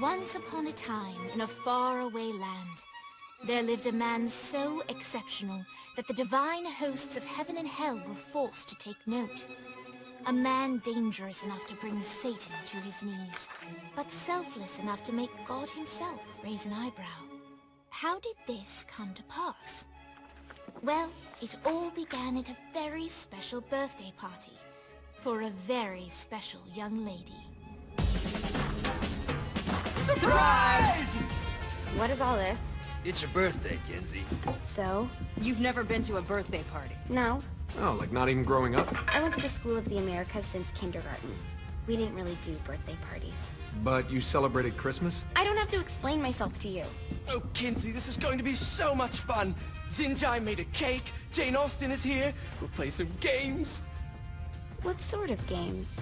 Once upon a time, in a faraway land, there lived a man so exceptional that the divine hosts of heaven and hell were forced to take note. A man dangerous enough to bring Satan to his knees, but selfless enough to make God himself raise an eyebrow. How did this come to pass? Well, it all began at a very special birthday party for a very special young lady. Surprise! What is all this? It's your birthday, Kinsey. So? You've never been to a birthday party? No. Oh, like not even growing up? I went to the School of the Americas since kindergarten. We didn't really do birthday parties. But you celebrated Christmas? I don't have to explain myself to you. Oh, Kinsey, this is going to be so much fun. Xinjai made a cake, Jane Austen is here, we'll play some games. What sort of games?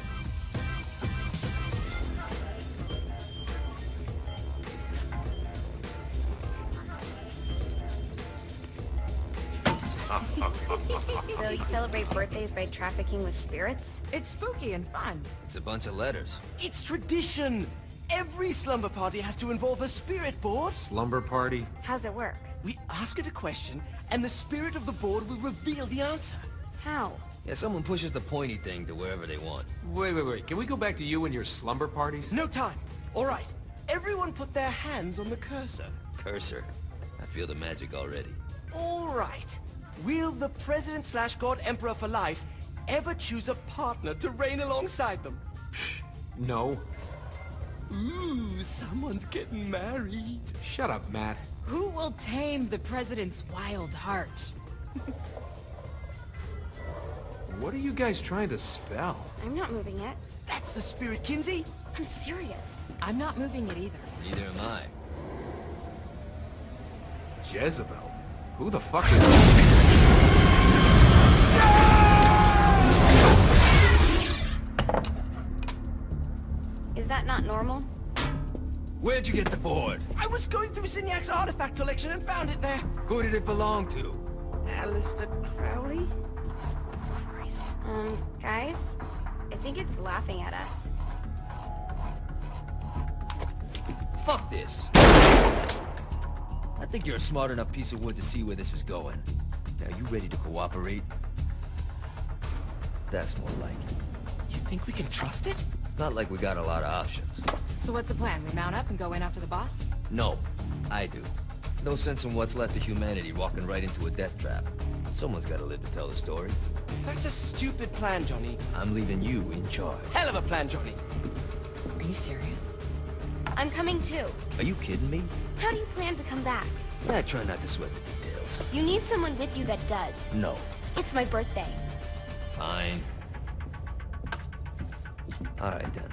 So you celebrate birthdays by trafficking with spirits? It's spooky and fun. It's a bunch of letters. It's tradition. Every slumber party has to involve a spirit board. Slumber party? How's it work? We ask it a question, and the spirit of the board will reveal the answer. How? Yeah, someone pushes the pointy thing to wherever they want. Wait. Can we go back to you and your slumber parties? No time. All right. Everyone put their hands on the cursor. Cursor. I feel the magic already. All right. Will the President/God Emperor for life ever choose a partner to reign alongside them? No. Ooh, someone's getting married. Shut up, Matt. Who will tame the president's wild heart? What are you guys trying to spell? I'm not moving it. That's the spirit, Kinsey. I'm serious. I'm not moving it either. Neither am I. Jezebel? Who the fuck is... Is that not normal? Where'd you get the board? I was going through Signac's artifact collection and found it there. Who did it belong to? Alistair Crowley? Christ. Guys? I think it's laughing at us. Fuck this. I think you're a smart enough piece of wood to see where this is going. Now, you ready to cooperate? That's more like it. You think we can trust it? It's not like we got a lot of options. So what's the plan? We mount up and go in after the boss? No, I do. No sense in what's left of humanity walking right into a death trap. Someone's gotta live to tell the story. That's a stupid plan, Johnny. I'm leaving you in charge. Hell of a plan, Johnny. Are you serious? I'm coming too. Are you kidding me? How do you plan to come back? I try not to sweat the details. You need someone with you that does. No. It's my birthday. Fine. Alright then.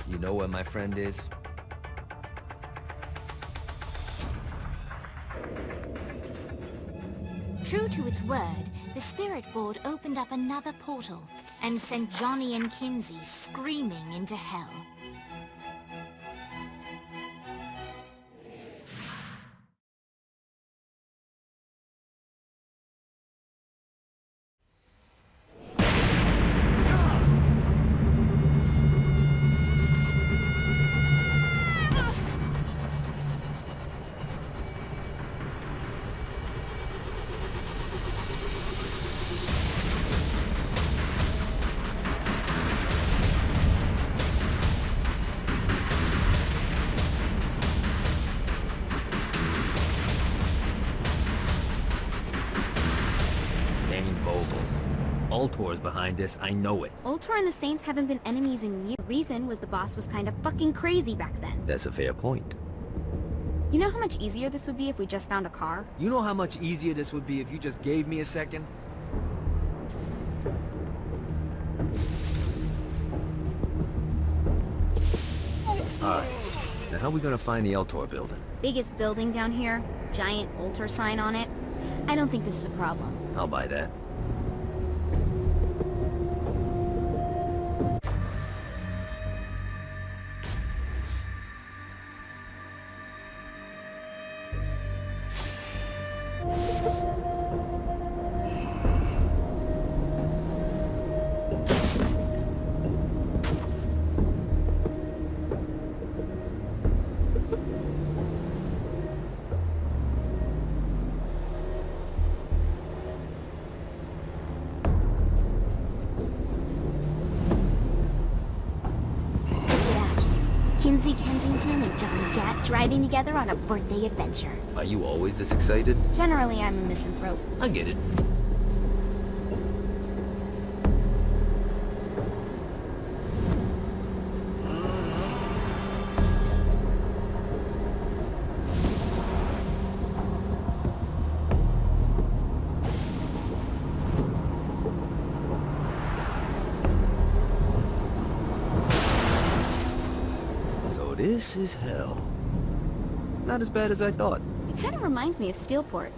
You know where my friend is? True to its word, the spirit board opened up another portal and sent Johnny and Kinsey screaming into hell. Ultor's behind this, I know it. Ultor and the Saints haven't been enemies in years. The reason was the boss was kind of fucking crazy back then. That's a fair point. You know how much easier this would be if we just found a car? You know how much easier this would be if you just gave me a second? Alright, now how are we gonna find the Ultor building? Biggest building down here, giant Ultor sign on it. I don't think this is a problem. I'll buy that. Gat driving together on a birthday adventure. Are you always this excited? Generally, I'm a misanthrope. I get it. This is hell. Not as bad as I thought. It kind of reminds me of Steelport.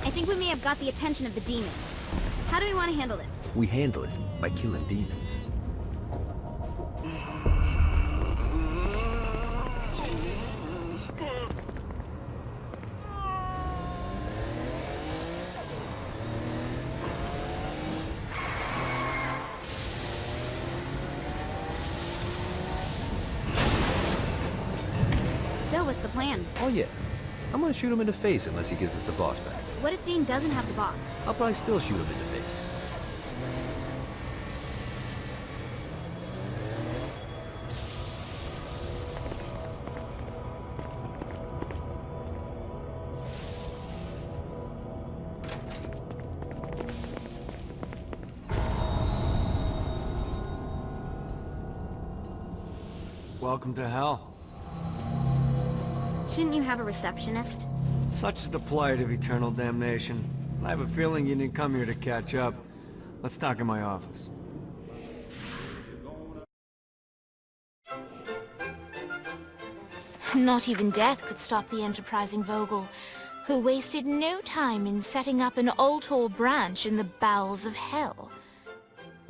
I think we may have got the attention of the demons. How do we want to handle this? We handle it by killing demons. So, what's the plan? Oh yeah. I'm gonna shoot him in the face unless he gives us the boss back. What if Dane doesn't have the boss? I'll probably still shoot him in the face. Welcome to hell. Shouldn't you have a receptionist? Such is the plight of eternal damnation. I have a feeling you didn't come here to catch up. Let's talk in my office. Not even death could stop the enterprising Vogel, who wasted no time in setting up an Ultor branch in the bowels of hell.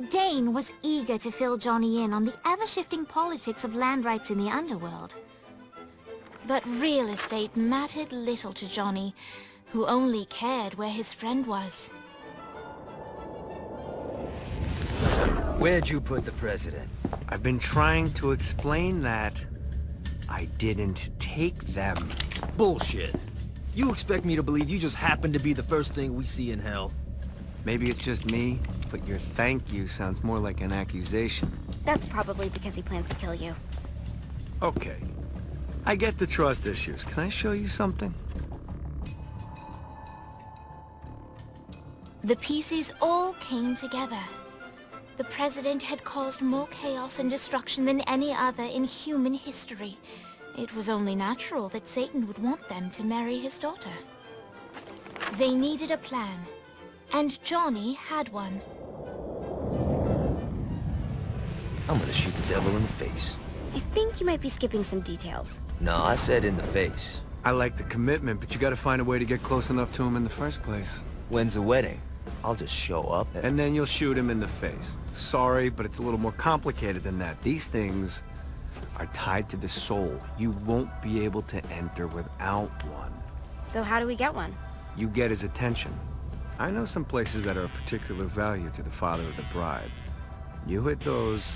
Dane was eager to fill Johnny in on the ever-shifting politics of land rights in the underworld. But real estate mattered little to Johnny, who only cared where his friend was. Where'd you put the president? I've been trying to explain that. I didn't take them. Bullshit. You expect me to believe you just happened to be the first thing we see in hell? Maybe it's just me, but your thank you sounds more like an accusation. That's probably because he plans to kill you. Okay. I get the trust issues. Can I show you something? The pieces all came together. The president had caused more chaos and destruction than any other in human history. It was only natural that Satan would want them to marry his daughter. They needed a plan, and Johnny had one. I'm gonna shoot the devil in the face. I think you might be skipping some details. No, I said in the face. I like the commitment, but you gotta find a way to get close enough to him in the first place. When's the wedding? I'll just show up And then you'll shoot him in the face. Sorry, but it's a little more complicated than that. These things are tied to the soul. You won't be able to enter without one. So how do we get one? You get his attention. I know some places that are of particular value to the father of the bride. You hit those,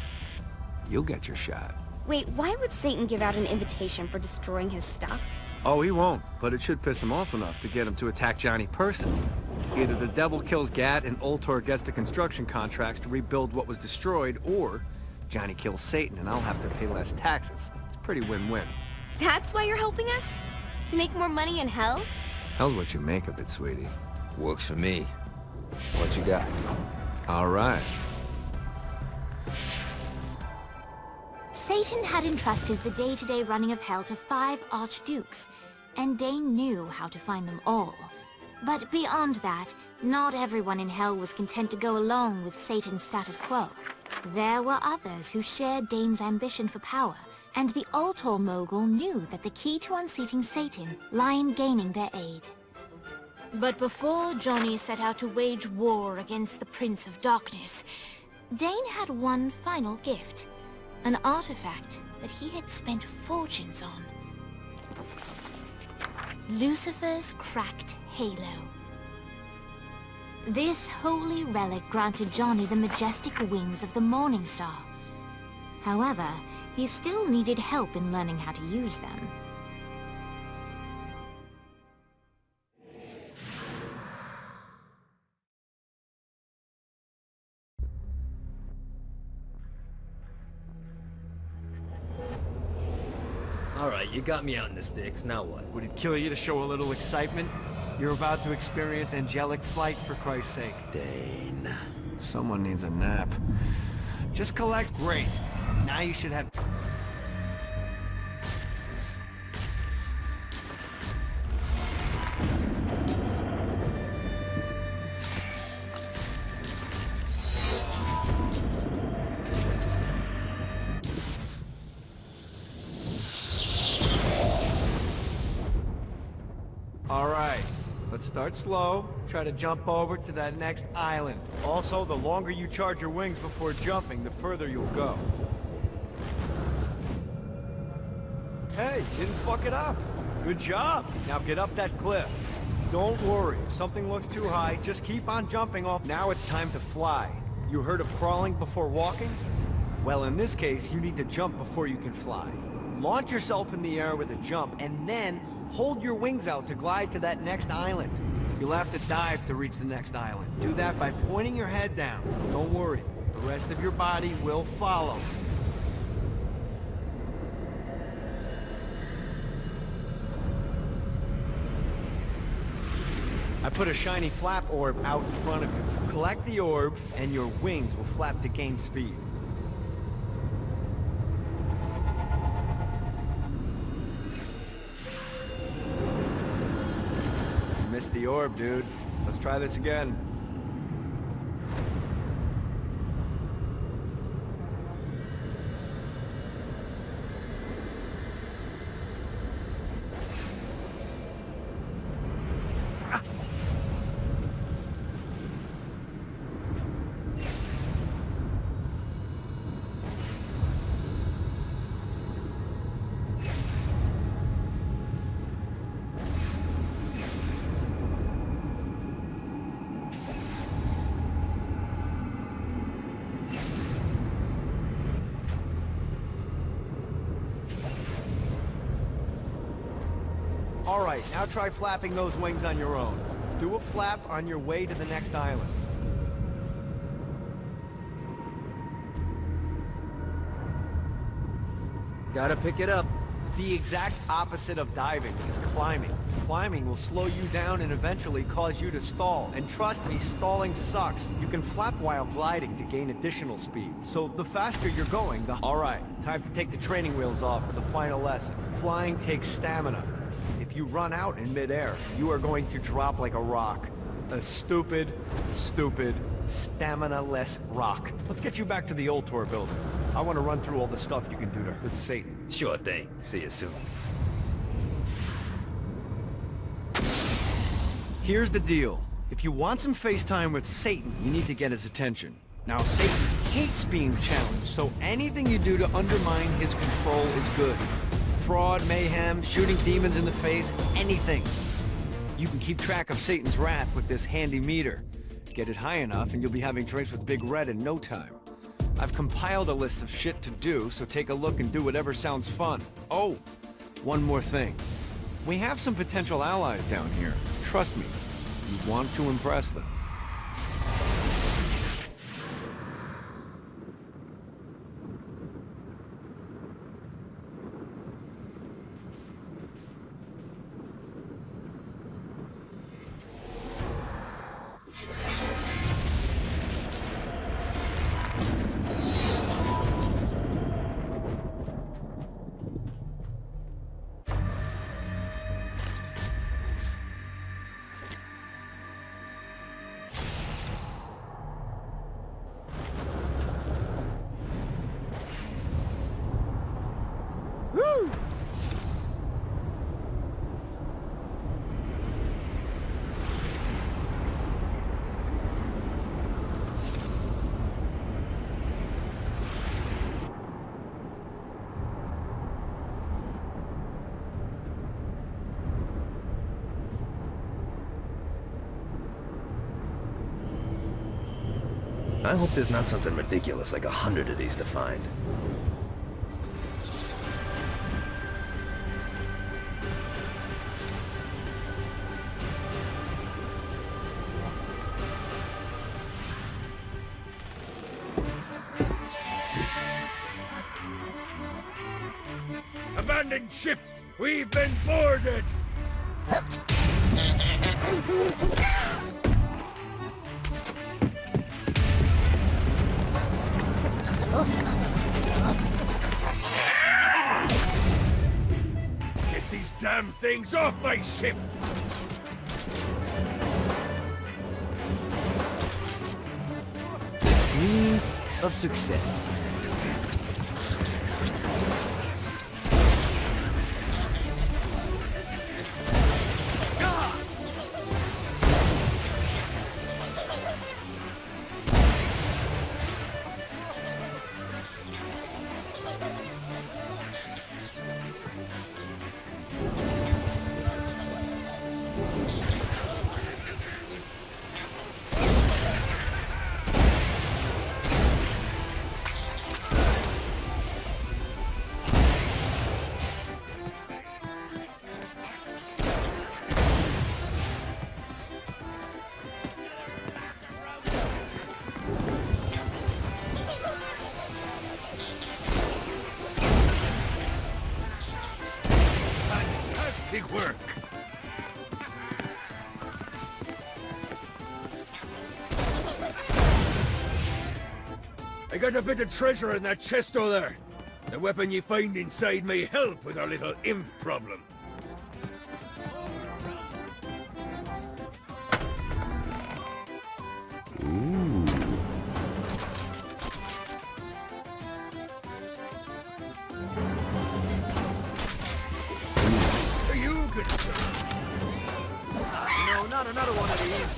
you'll get your shot. Wait, why would Satan give out an invitation for destroying his stuff? Oh, he won't, but it should piss him off enough to get him to attack Johnny personally. Either the devil kills Gat and Ultor gets the construction contracts to rebuild what was destroyed, or Johnny kills Satan and I'll have to pay less taxes. It's pretty win-win. That's why you're helping us? To make more money in hell? Hell's what you make of it, sweetie. Works for me. What you got? All right. Satan had entrusted the day-to-day running of hell to 5 archdukes, and Dane knew how to find them all. But beyond that, not everyone in hell was content to go along with Satan's status quo. There were others who shared Dane's ambition for power, and the Ultor mogul knew that the key to unseating Satan lay in gaining their aid. But before Johnny set out to wage war against the Prince of Darkness, Dane had one final gift, an artifact that he had spent fortunes on. Lucifer's cracked halo. This holy relic granted Johnny the majestic wings of the Morning Star. However, he still needed help in learning how to use them. Alright, you got me out in the sticks, now what? Would it kill you to show a little excitement? You're about to experience angelic flight, for Christ's sake. Dane. Someone needs a nap. Just collect. Great. Now you should have... All right, let's start slow. Try to jump over to that next island. Also, the longer you charge your wings before jumping, the further you'll go. Hey, didn't fuck it up. Good job. Now get up that cliff. Don't worry, if something looks too high, just keep on jumping off. Now it's time to fly. You heard of crawling before walking? Well, in this case, you need to jump before you can fly. Launch yourself in the air with a jump, and then hold your wings out to glide to that next island. You'll have to dive to reach the next island. Do that by pointing your head down. Don't worry, the rest of your body will follow. I put a shiny flap orb out in front of you. Collect the orb, and your wings will flap to gain speed. Missed the orb, dude. Let's try this again. All right, now try flapping those wings on your own. Do a flap on your way to the next island. Gotta pick it up. The exact opposite of diving is climbing. Climbing will slow you down and eventually cause you to stall. And trust me, stalling sucks. You can flap while gliding to gain additional speed. So the faster you're going, the... All right, time to take the training wheels off for the final lesson. Flying takes stamina. If you run out in midair, you are going to drop like a rock. A stupid, stamina-less rock. Let's get you back to the old tour building. I want to run through all the stuff you can do to hurt Satan. Sure thing. See you soon. Here's the deal. If you want some FaceTime with Satan, you need to get his attention. Now, Satan hates being challenged, so anything you do to undermine his control is good. Fraud, mayhem, shooting demons in the face, anything. You can keep track of Satan's wrath with this handy meter. Get it high enough and you'll be having drinks with Big Red in no time. I've compiled a list of shit to do, so take a look and do whatever sounds fun. Oh, one more thing. We have some potential allies down here. Trust me, you want to impress them. I hope there's not something ridiculous like 100 of these to find. abandoned ship! We've been boarded! Get these damn things off my ship! The screams of success. Fantastic work! I got a bit of treasure in that chest over there. The weapon you find inside may help with our little imp problem. To you, good sir. No, not another one of these.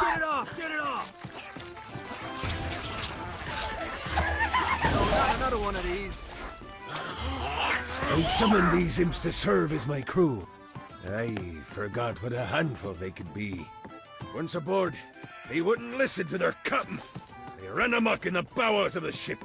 Get it off! Get it off! No, not another one of these. I summoned these imps to serve as my crew. I forgot what a handful they could be. Once aboard, they wouldn't listen to their captain. They ran amok in the bowels of the ship.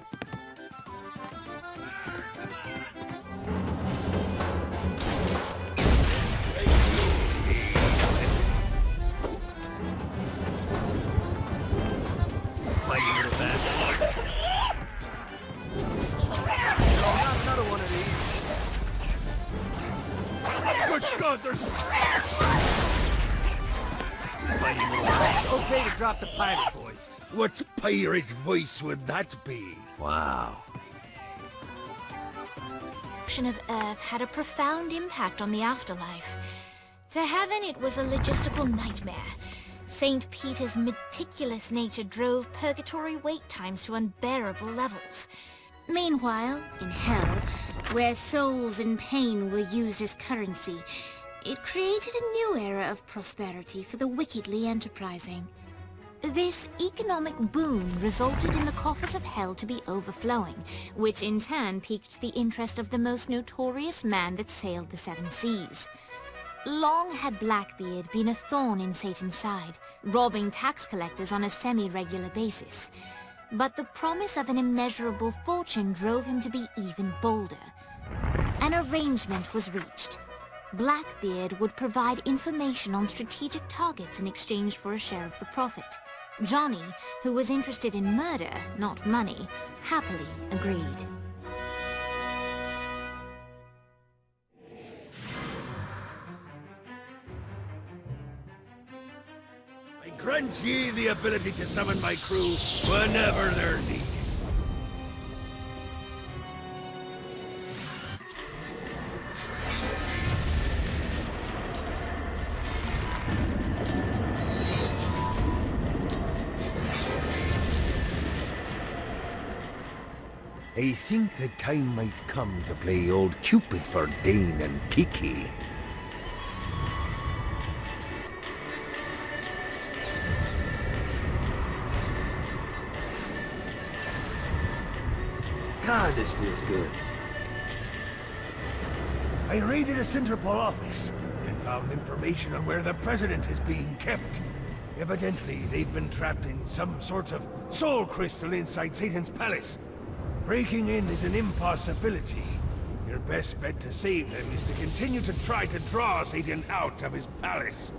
Fighting little bastard. No, not another one of these. Good God, there's... Fighting little bastard. Okay to drop the pirate voice. What pirate voice would that be? Wow. Destruction of Earth had a profound impact on the afterlife. To heaven, it was a logistical nightmare. St. Peter's meticulous nature drove purgatory wait times to unbearable levels. Meanwhile, in hell, where souls in pain were used as currency, it created a new era of prosperity for the wickedly enterprising. This economic boon resulted in the coffers of hell to be overflowing, which in turn piqued the interest of the most notorious man that sailed the seven seas. Long had Blackbeard been a thorn in Satan's side, robbing tax collectors on a semi-regular basis. But the promise of an immeasurable fortune drove him to be even bolder. An arrangement was reached. Blackbeard would provide information on strategic targets in exchange for a share of the profit. Johnny, who was interested in murder, not money, happily agreed. I grant ye the ability to summon my crew whenever they're needed. I think the time might come to play old Cupid for Dane and Kiki. God, this feels good. I raided a Interpol office and found information on where the president is being kept. Evidently, they've been trapped in some sort of soul crystal inside Satan's palace. Breaking in is an impossibility. Your best bet to save them is to continue to try to draw Satan out of his palace.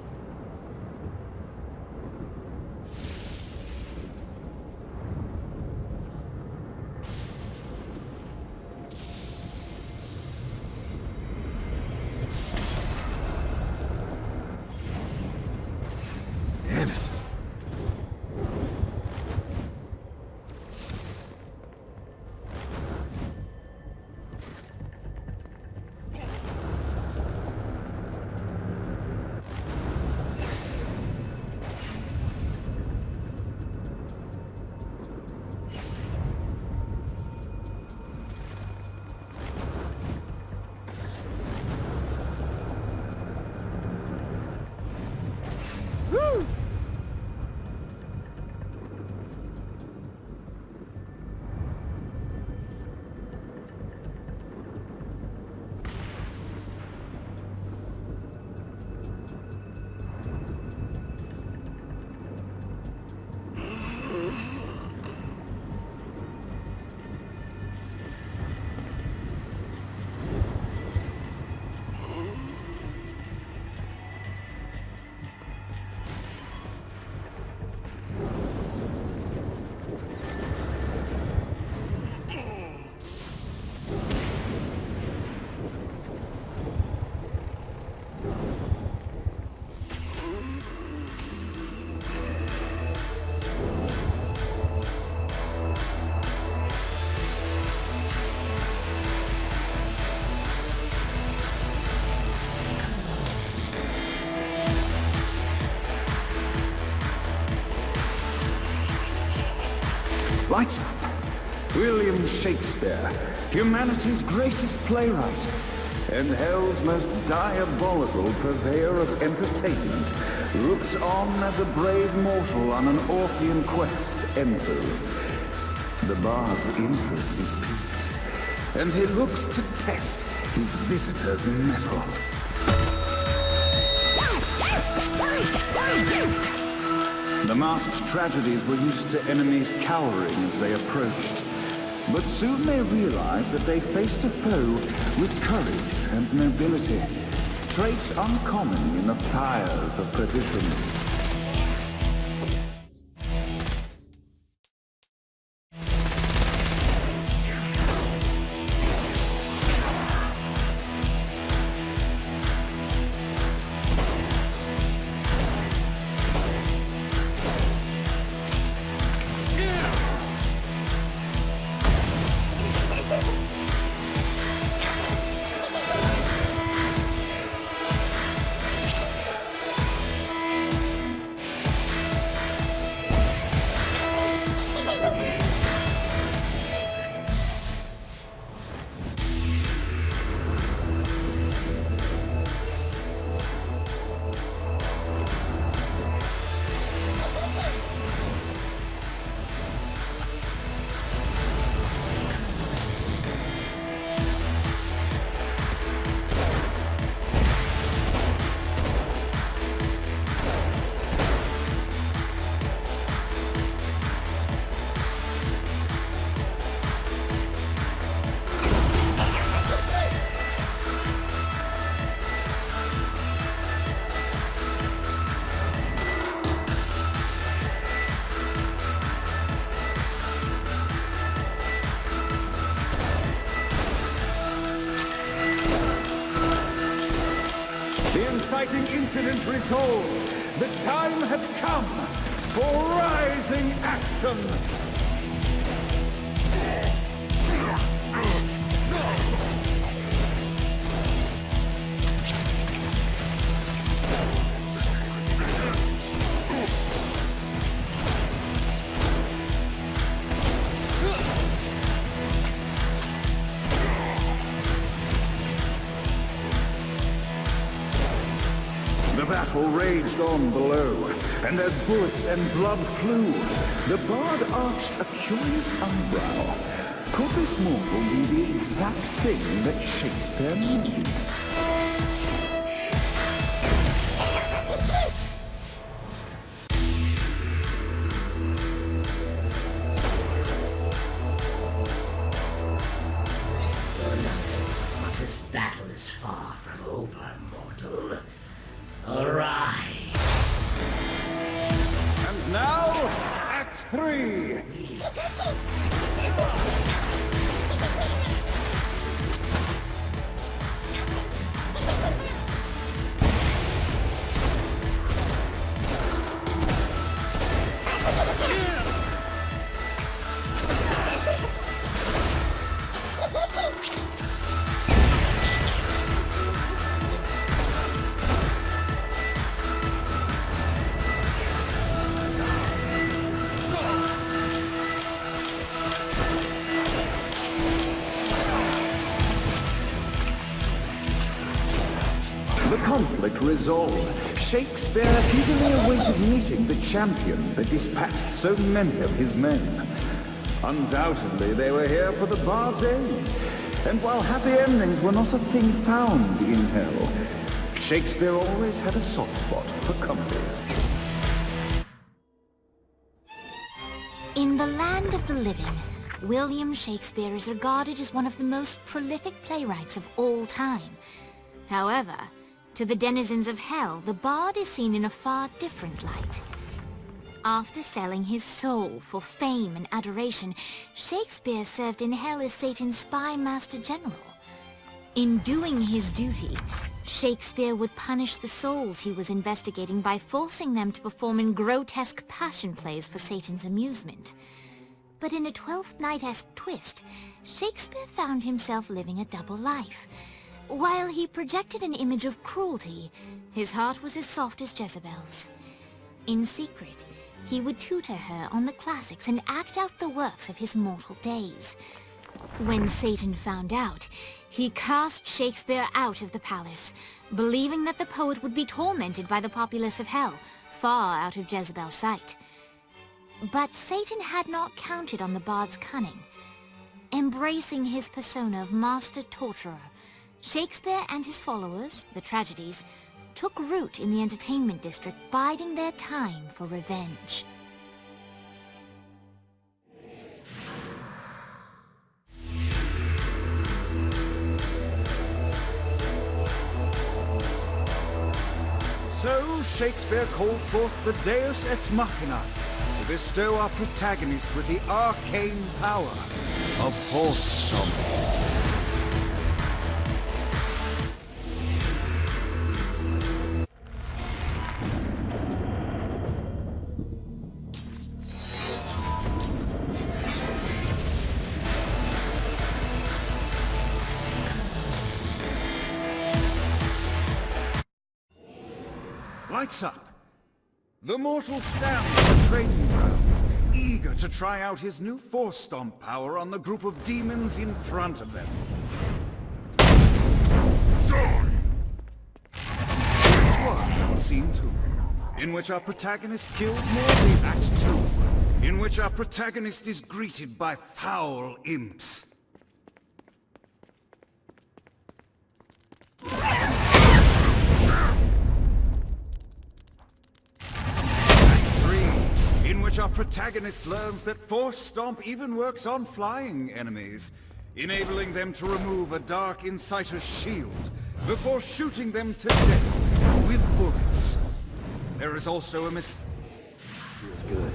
Lights up. William Shakespeare, humanity's greatest playwright, and hell's most diabolical purveyor of entertainment, looks on as a brave mortal on an Orphean quest enters. The bard's interest is piqued, and he looks to test his visitor's mettle. The masked tragedies were used to enemies cowering as they approached, but soon they realized that they faced a foe with courage and nobility, traits uncommon in the fires of perdition. Inciting incident resolved. The time had come for rising action. The battle raged on below, and as bullets and blood flew, the bard arched a curious eyebrow. Could this mortal be the exact thing that Shakespeare needed? But this battle is far from over, mortal. Arise! And now, Act 3! The conflict resolved, Shakespeare eagerly awaited meeting the champion that dispatched so many of his men. Undoubtedly, they were here for the bard's aid. And while happy endings were not a thing found in hell, Shakespeare always had a soft spot for comedies. In the land of the living, William Shakespeare is regarded as one of the most prolific playwrights of all time. However, to the denizens of hell, the bard is seen in a far different light. After selling his soul for fame and adoration, Shakespeare served in hell as Satan's spy master general. In doing his duty, Shakespeare would punish the souls he was investigating by forcing them to perform in grotesque passion plays for Satan's amusement. But in a Twelfth Night-esque twist, Shakespeare found himself living a double life. While he projected an image of cruelty, his heart was as soft as Jezebel's. In secret, he would tutor her on the classics and act out the works of his mortal days. When Satan found out, he cast Shakespeare out of the palace, believing that the poet would be tormented by the populace of hell, far out of Jezebel's sight. But Satan had not counted on the bard's cunning. Embracing his persona of master torturer, Shakespeare and his followers, the tragedies, took root in the entertainment district, biding their time for revenge. So Shakespeare called forth the Deus Ex Machina to bestow our protagonist with the arcane power of horse stomping. Lights up. The mortal stands at the training grounds, eager to try out his new force stomp power on the group of demons in front of them. Act 1, Scene 2, in which our protagonist kills Morty. Act 2, in which our protagonist is greeted by foul imps. In which our protagonist learns that Force Stomp even works on flying enemies, enabling them to remove a Dark Inciter's shield before shooting them to death with bullets. There is also a Feels good.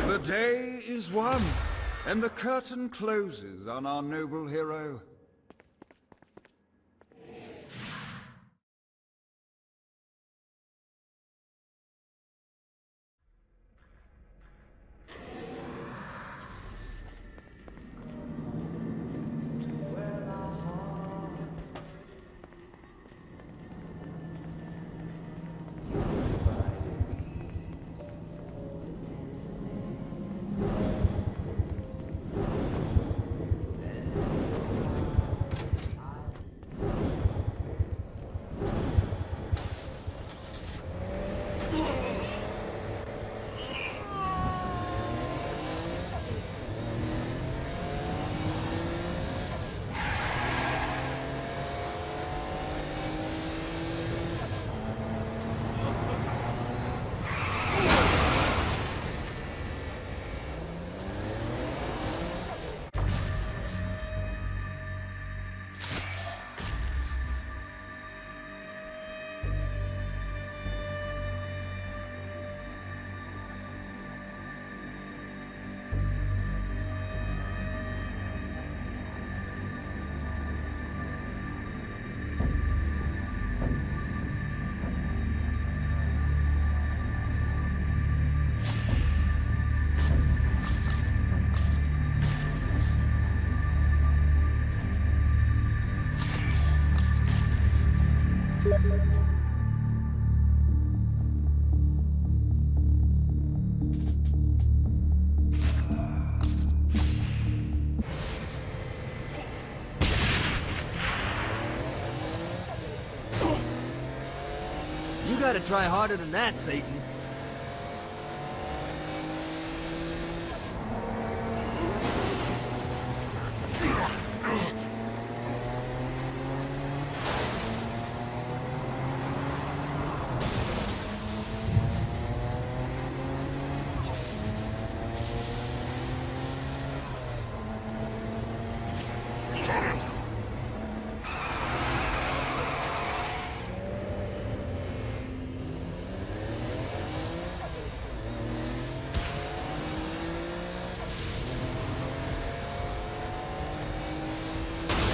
The day is won, and the curtain closes on our noble hero. You gotta try harder than that, Satan.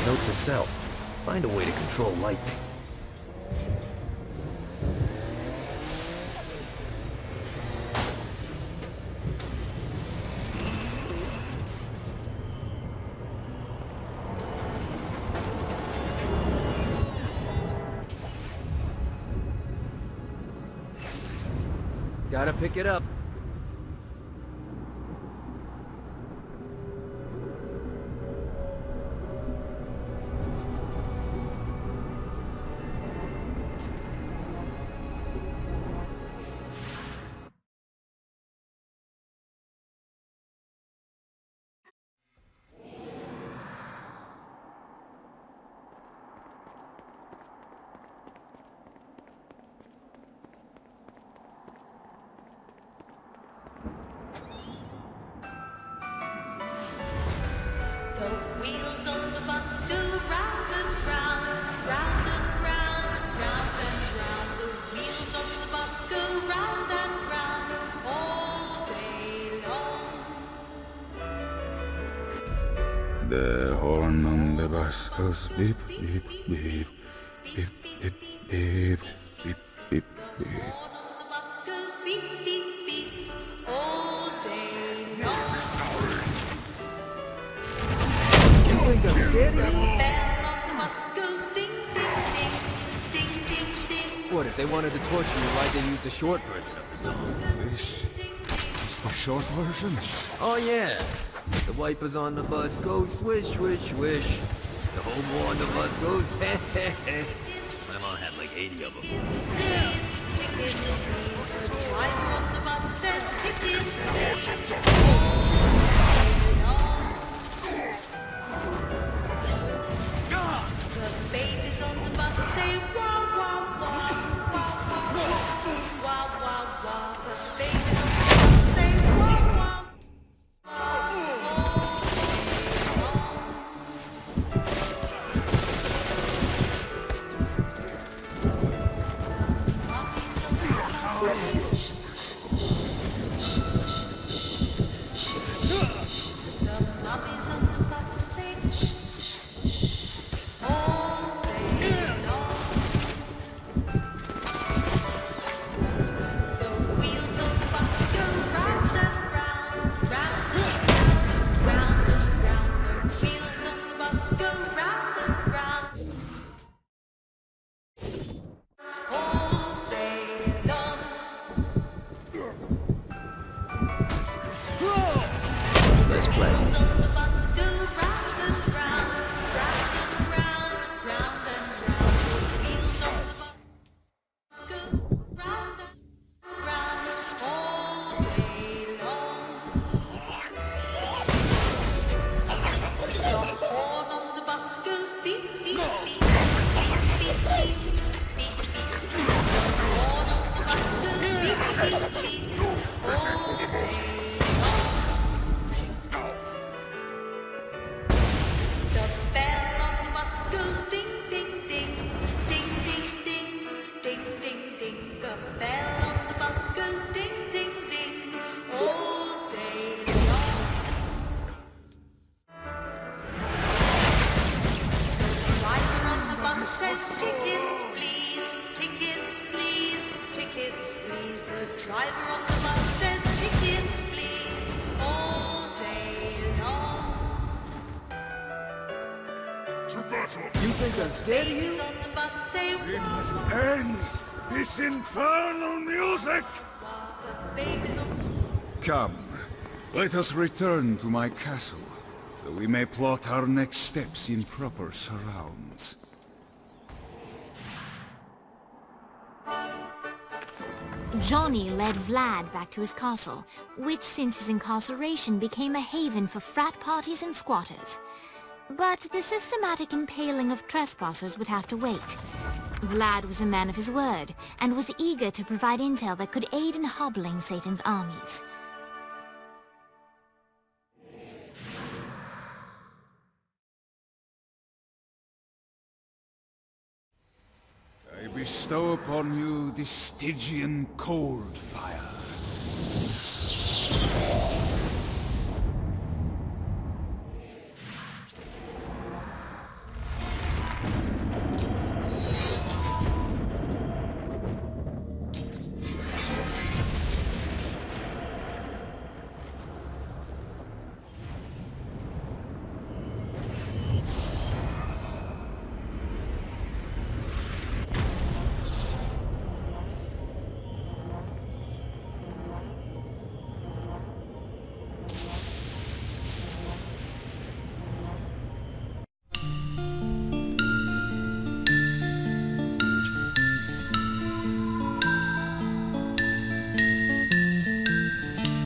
Note to self. Find a way to control lightning. Gotta pick it up. The horn on the bus goes beep, beep, beep, beep, beep, beep, beep, beep, beep. You think I'm scared of you? What, if they wanted to torture you, why'd they use the short version of the song? This is the short version. Oh yeah. The wipers on the bus go swish, swish, swish. The hobo on the bus goes heh, heh, heh. My mom had like 80 of them. Let's play. You think I'm scared of you? We must end this infernal music! Come, let us return to my castle, so we may plot our next steps in proper surrounds. Johnny led Vlad back to his castle, which since his incarceration became a haven for frat parties and squatters. But the systematic impaling of trespassers would have to wait. Vlad was a man of his word, and was eager to provide intel that could aid in hobbling Satan's armies. I bestow upon you the Stygian cold fire.